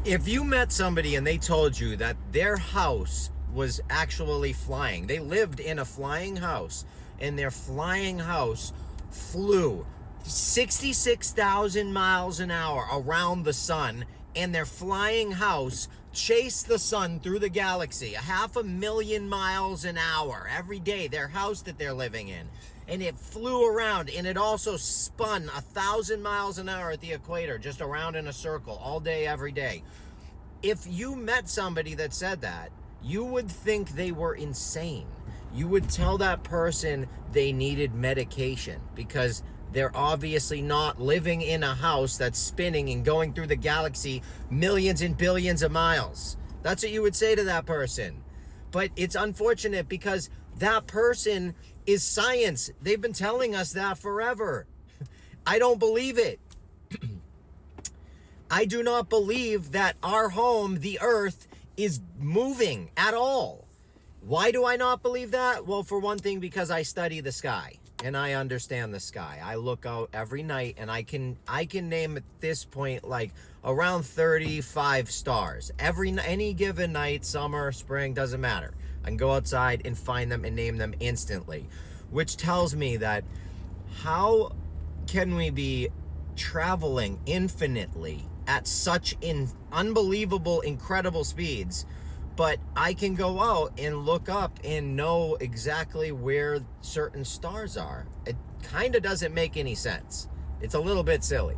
If you met somebody and they told you that their house was actually flying, they lived in a flying house, and their flying house flew 66,000 miles an hour around the sun, and their flying house chased the sun through the galaxy 500,000 miles an hour every day, their house that they're living in, and it flew around, and it also spun 1,000 miles an hour at the equator, just around in a circle all day, every day. If you met somebody that said that, you would think they were insane. You would tell that person they needed medication because they're obviously not living in a house that's spinning and going through the galaxy millions and billions of miles. That's what you would say to that person. But it's unfortunate because that person is science. They've been telling us that forever. I don't believe it. I do not believe that our home, the earth, is moving at all. Why do I not believe that? Well, for one thing, because I study the sky and I understand the sky. I look out every night and I can name at this point like around 35 stars. Any given night, summer, spring, doesn't matter. I can go outside and find them and name them instantly, which tells me that how can we be traveling infinitely at such unbelievable, incredible speeds, but I can go out and look up and know exactly where certain stars are? It kind of doesn't make any sense. It's a little bit silly.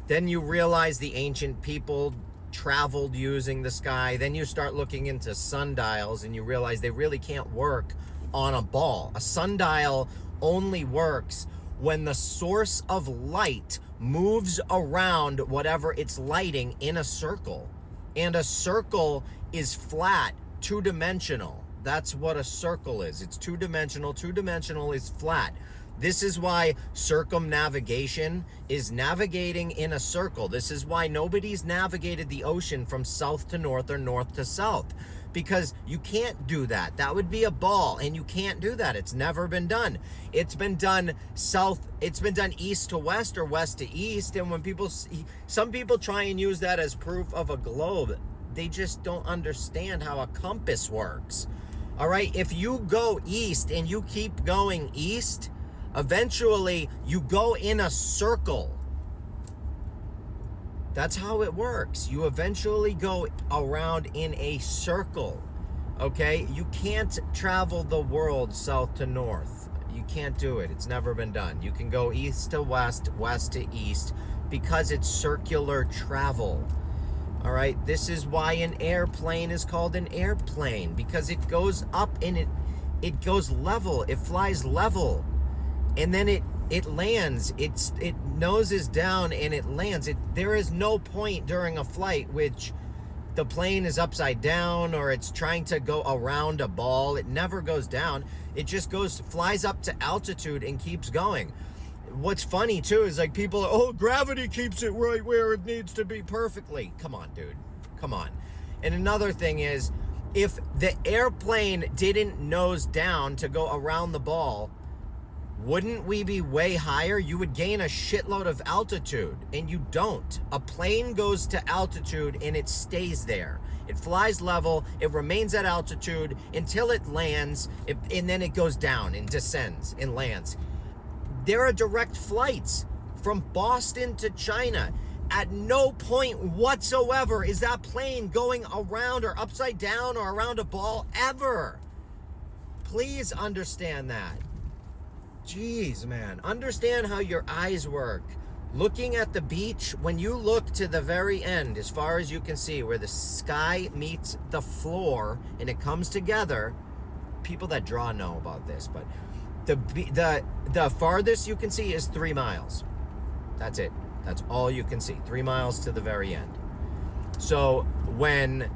Then you realize the ancient people traveled using the sky. Then you start looking into sundials and you realize they really can't work on a ball. A sundial only works when the source of light moves around whatever it's lighting in a circle. And a circle is flat, two-dimensional. That's what a circle is. It's two-dimensional. Two-dimensional is flat. This is why circumnavigation is navigating in a circle. This is why nobody's navigated the ocean from south to north or north to south, because you can't do that. That would be a ball, and you can't do that. It's never been done. It's been done east to west or west to east, and when some people try and use that as proof of a globe, they just don't understand how a compass works. All right, if you go east and you keep going east, eventually you go in a circle. That's how it works. You eventually go around in a circle. Okay? You can't travel the world south to north. You can't do it. It's never been done. You can go east to west, west to east, because it's circular travel. All right? This is why an airplane is called an airplane, because it goes up and it goes level. It flies level. And then it lands. It noses down and it lands. There is no point during a flight which the plane is upside down or it's trying to go around a ball. It never goes down. It just flies up to altitude and keeps going. What's funny too is like people are, gravity keeps it right where it needs to be perfectly. Come on, dude. Come on. And another thing is, if the airplane didn't nose down to go around the ball, wouldn't we be way higher? You would gain a shitload of altitude, and you don't. A plane goes to altitude and it stays there. It flies level, it remains at altitude until it lands, and then it goes down and descends and lands. There are direct flights from Boston to China. At no point whatsoever is that plane going around or upside down or around a ball ever. Please understand that. Jeez, man. Understand how your eyes work. Looking at the beach, when you look to the very end, as far as you can see, where the sky meets the floor and it comes together, people that draw know about this, but the farthest you can see is 3 miles. That's it. That's all you can see. 3 miles to the very end. So when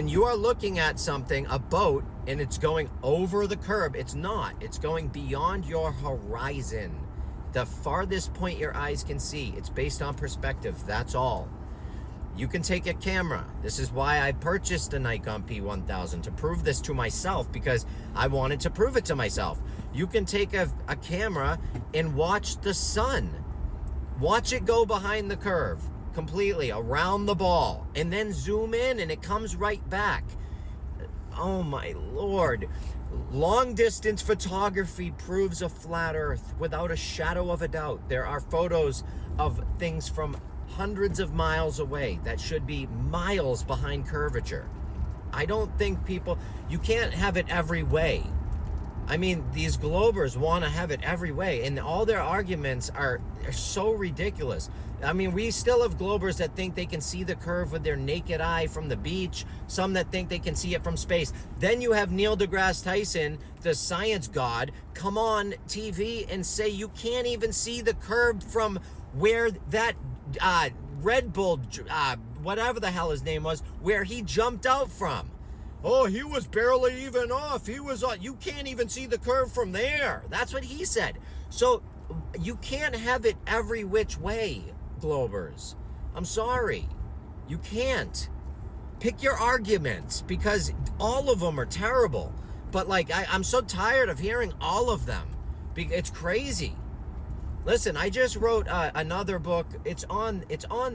you are looking at something, a boat, and it's going over the curb, it's not. It's going beyond your horizon. The farthest point your eyes can see. It's based on perspective. That's all. You can take a camera. This is why I purchased a Nikon P1000, to prove this to myself, because I wanted to prove it to myself. You can take a camera and watch the sun. Watch it go behind the curve. completely around the ball, and then zoom in and it comes right back. Oh my Lord. Long distance photography proves a flat earth without a shadow of a doubt. There are photos of things from hundreds of miles away that should be miles behind curvature. I don't think you can't have it every way. I mean, these globers want to have it every way, and all their arguments are so ridiculous. I mean, we still have globers that think they can see the curve with their naked eye from the beach, some that think they can see it from space. Then you have Neil deGrasse Tyson, the science god, come on TV and say you can't even see the curve from where that Red Bull, whatever the hell his name was, where he jumped out from. Oh, he was barely even off. You can't even see the curve from there. That's what he said. So you can't have it every which way, globers. I'm sorry. You can't. Pick your arguments, because all of them are terrible. But like, I'm so tired of hearing all of them. It's crazy. Listen, I just wrote another book. It's on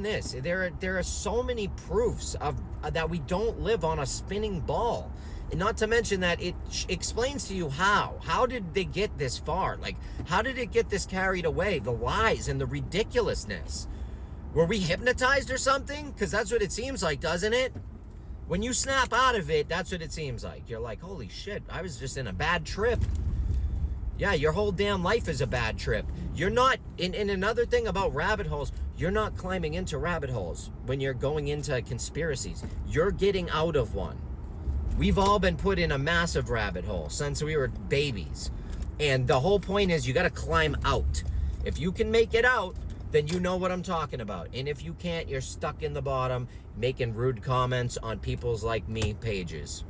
this. There are so many proofs of that we don't live on a spinning ball, and not to mention that it explains to you how did they get this far? Like, how did it get this carried away? The lies and the ridiculousness. Were we hypnotized or something? Because that's what it seems like, doesn't it? When you snap out of it, that's what it seems like. You're like, holy shit, I was just in a bad trip. Yeah, your whole damn life is a bad trip. You're not, in another thing about rabbit holes, you're not climbing into rabbit holes when you're going into conspiracies. You're getting out of one. We've all been put in a massive rabbit hole since we were babies. And the whole point is you got to climb out. If you can make it out, then you know what I'm talking about. And if you can't, you're stuck in the bottom making rude comments on people's like me pages.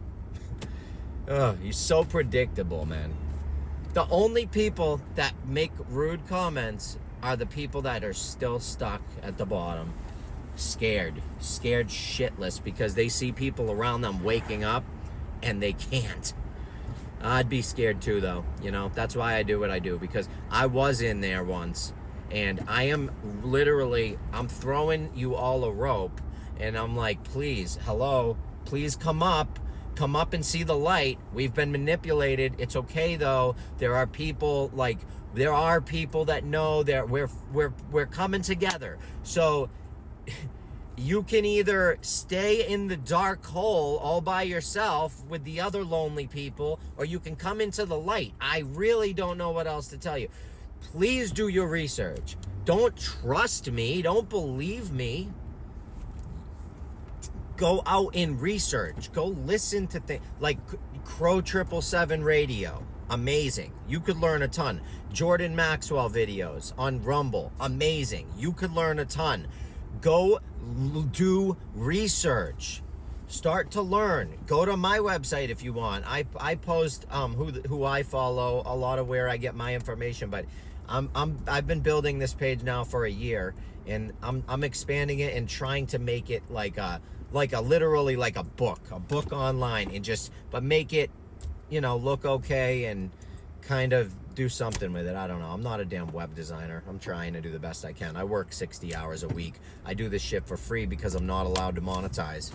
Oh, you're so predictable, man. The only people that make rude comments are the people that are still stuck at the bottom, scared shitless because they see people around them waking up and they can't. I'd be scared too, though. You know, that's why I do what I do, because I was in there once, and I am literally, I'm throwing you all a rope, and I'm like, please, hello, please come up and see the light. We've been manipulated. It's okay though. There are people that know that we're coming together. So you can either stay in the dark hole all by yourself with the other lonely people, or you can come into the light. I really don't know what else to tell you. Please do your research. Don't trust me. Don't believe me. Go out and research. Go listen to things like Crow 777 Radio. Amazing. You could learn a ton. Jordan Maxwell videos on Rumble. Amazing. You could learn a ton. Go do research. Start to learn. Go to my website if you want. I post who I follow, a lot of where I get my information, but I've been building this page now for a year, and I'm expanding it and trying to make it like a literally like a book online, and but make it, look okay and kind of do something with it. I don't know. I'm not a damn web designer. I'm trying to do the best I can. I work 60 hours a week. I do this shit for free because I'm not allowed to monetize.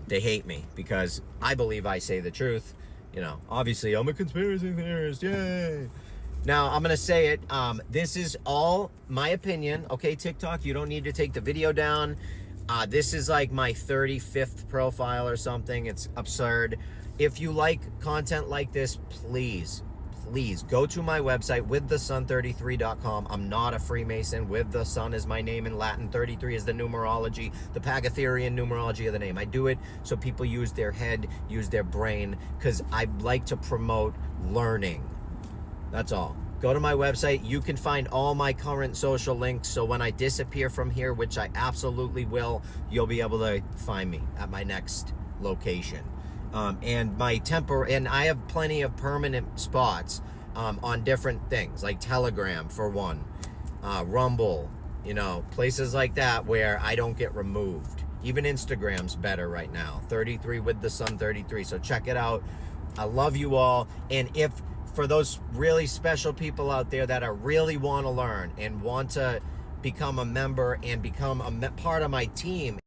They hate me because I believe I say the truth. Obviously I'm a conspiracy theorist. Yay. Now, I'm going to say it. This is all my opinion. Okay, TikTok, you don't need to take the video down. This is like my 35th profile or something. It's absurd. If you like content like this, please go to my website, withthesun33.com. I'm not a Freemason. With the sun is my name in Latin. 33 is the numerology, the Pythagorean numerology of the name. I do it so people use their head, use their brain, because I like to promote learning. That's all. Go to my website. You can find all my current social links. So when I disappear from here, which I absolutely will, you'll be able to find me at my next location. And I have plenty of permanent spots on different things, like Telegram for one, Rumble, places like that where I don't get removed. Even Instagram's better right now. 33 with the Sun 33. So check it out. I love you all. And for those really special people out there that really want to learn and want to become a member and become a part of my team.